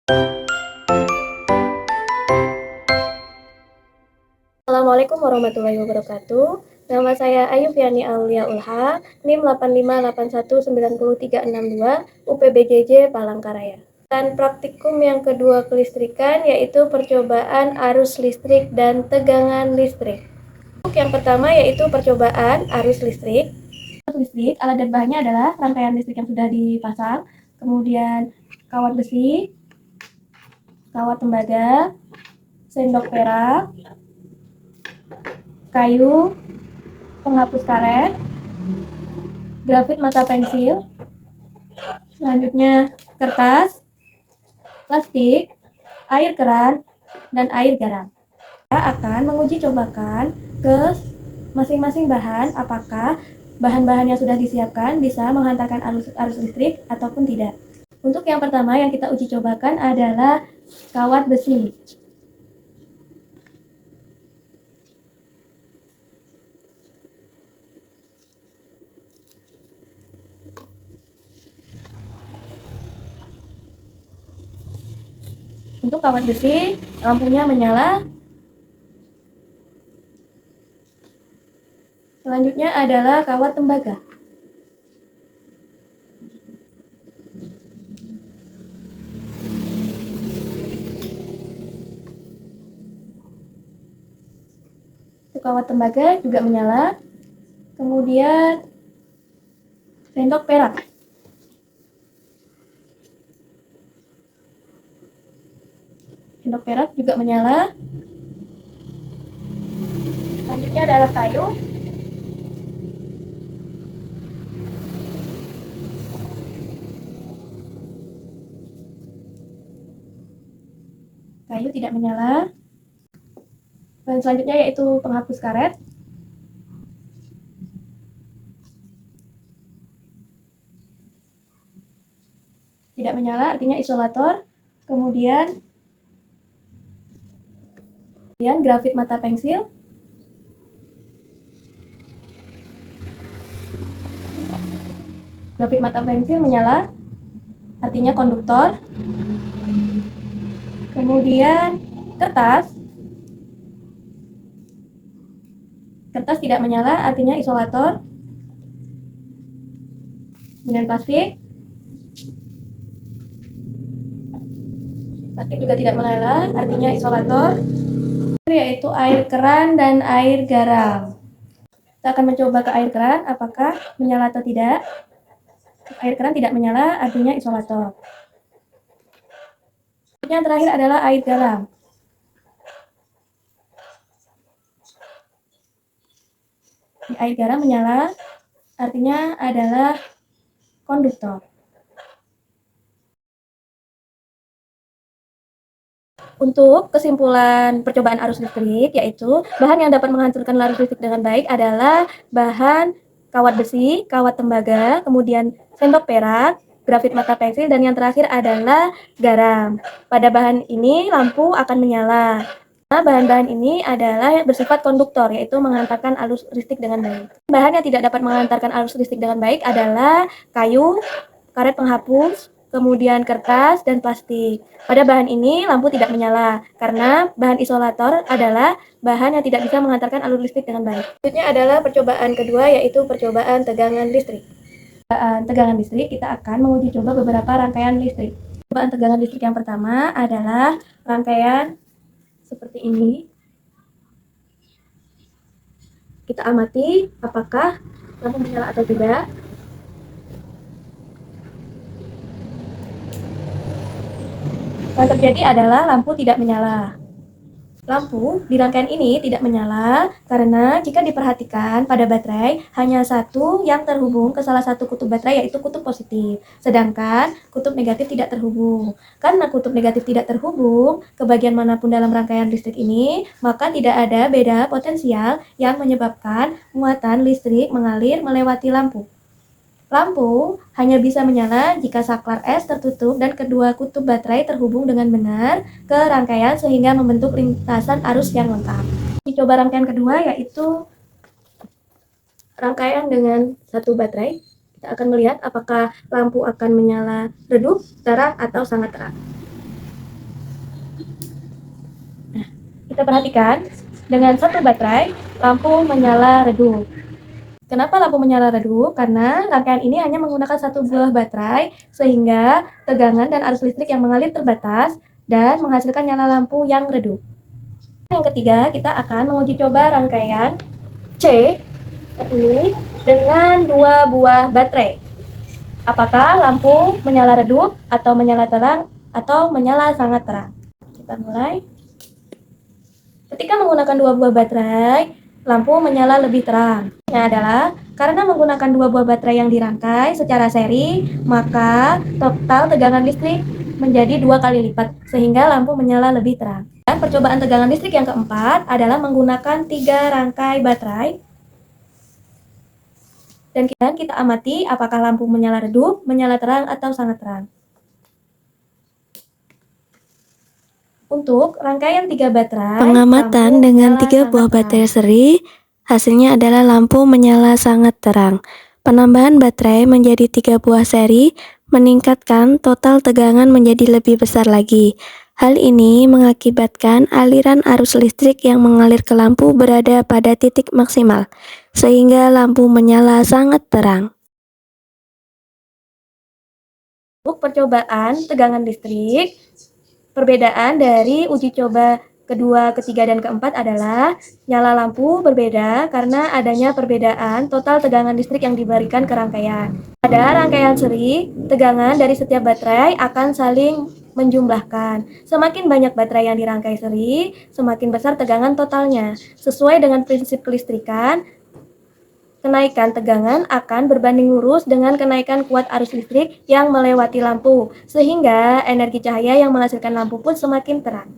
Assalamualaikum warahmatullahi wabarakatuh. Nama saya Ayu Fiani Aulia Ulha, NIM 85819032, UPBJJ Palangkaraya. Dan praktikum yang kedua kelistrikan yaitu percobaan arus listrik dan tegangan listrik. Untuk yang pertama yaitu percobaan arus listrik. Arus listrik, alat dan bahannya adalah rangkaian listrik yang sudah dipasang, kemudian kawat besi, kawat tembaga, sendok perak, kayu, penghapus karet, grafit mata pensil, selanjutnya kertas, plastik, air keran, dan air garam. Kita akan menguji cobakan ke masing-masing bahan apakah bahan-bahan yang sudah disiapkan bisa menghantarkan arus listrik ataupun tidak. Untuk yang pertama yang kita uji cobakan adalah kawat besi. Untuk kawat besi, lampunya menyala. Selanjutnya adalah kawat tembaga. Untuk kawat tembaga juga menyala. Kemudian sendok perak. Sendok perak juga menyala. Selanjutnya adalah kayu. Kayu tidak menyala. Dan selanjutnya yaitu penghapus karet. Tidak menyala, artinya isolator. Kemudian grafit mata pensil. Grafit mata pensil menyala, artinya konduktor. Kemudian kertas. Kertas tidak menyala, artinya isolator. Kemudian plastik. Plastik juga tidak menyala, artinya isolator. Yaitu air keran dan air garam. Kita akan mencoba ke air keran, apakah menyala atau tidak. Air keran tidak menyala, artinya isolator. Yang terakhir adalah air garam. Air garam menyala, artinya adalah konduktor. Untuk kesimpulan percobaan arus listrik, yaitu bahan yang dapat menghancurkan arus listrik dengan baik adalah bahan kawat besi, kawat tembaga, kemudian sendok perak, grafit mata pensil, dan yang terakhir adalah garam. Pada bahan ini lampu akan menyala. Nah, bahan-bahan ini adalah bersifat konduktor, yaitu menghantarkan arus listrik dengan baik. Bahan yang tidak dapat menghantarkan arus listrik dengan baik adalah kayu, karet penghapus, kemudian kertas, dan plastik. Pada bahan ini lampu tidak menyala, karena bahan isolator adalah bahan yang tidak bisa menghantarkan alur listrik dengan baik. Selanjutnya adalah percobaan kedua, yaitu percobaan tegangan listrik. Percobaan tegangan listrik, kita akan menguji coba beberapa rangkaian listrik. Percobaan tegangan listrik yang pertama adalah rangkaian seperti ini. Kita amati apakah lampu menyala atau tidak. Yang terjadi adalah lampu tidak menyala. Lampu di rangkaian ini tidak menyala karena jika diperhatikan pada baterai hanya satu yang terhubung ke salah satu kutub baterai, yaitu kutub positif, sedangkan kutub negatif tidak terhubung. Karena kutub negatif tidak terhubung ke bagian manapun dalam rangkaian listrik ini, maka tidak ada beda potensial yang menyebabkan muatan listrik mengalir melewati lampu. Lampu hanya bisa menyala jika saklar S tertutup dan kedua kutub baterai terhubung dengan benar ke rangkaian sehingga membentuk lintasan arus yang lengkap. Coba rangkaian kedua yaitu rangkaian dengan satu baterai. Kita akan melihat apakah lampu akan menyala redup, terang, atau sangat terang. Kita perhatikan, dengan satu baterai, lampu menyala redup. Kenapa lampu menyala redup? Karena rangkaian ini hanya menggunakan satu buah baterai, sehingga tegangan dan arus listrik yang mengalir terbatas dan menghasilkan nyala lampu yang redup. Yang ketiga, kita akan menguji coba rangkaian C ini dengan dua buah baterai. Apakah lampu menyala redup atau menyala terang atau menyala sangat terang? Kita mulai. Ketika menggunakan dua buah baterai, lampu menyala lebih terang. Ini adalah karena menggunakan dua buah baterai yang dirangkai secara seri, maka total tegangan listrik menjadi 2 kali lipat, sehingga lampu menyala lebih terang. Dan percobaan tegangan listrik yang keempat adalah menggunakan 3 rangkai baterai. Dan kita amati apakah lampu menyala redup, menyala terang, atau sangat terang. Untuk rangkaian 3 baterai, pengamatan dengan 3 buah baterai seri, hasilnya adalah lampu menyala sangat terang. Penambahan baterai menjadi 3 buah seri meningkatkan total tegangan menjadi lebih besar lagi. Hal ini mengakibatkan aliran arus listrik yang mengalir ke lampu berada pada titik maksimal, sehingga lampu menyala sangat terang. Untuk percobaan tegangan listrik, perbedaan dari uji coba kedua, ketiga, dan keempat adalah nyala lampu berbeda karena adanya perbedaan total tegangan listrik yang diberikan ke rangkaian. Pada rangkaian seri, tegangan dari setiap baterai akan saling menjumlahkan. Semakin banyak baterai yang dirangkai seri, semakin besar tegangan totalnya. Sesuai dengan prinsip kelistrikan, kenaikan tegangan akan berbanding lurus dengan kenaikan kuat arus listrik yang melewati lampu, sehingga energi cahaya yang menghasilkan lampu pun semakin terang.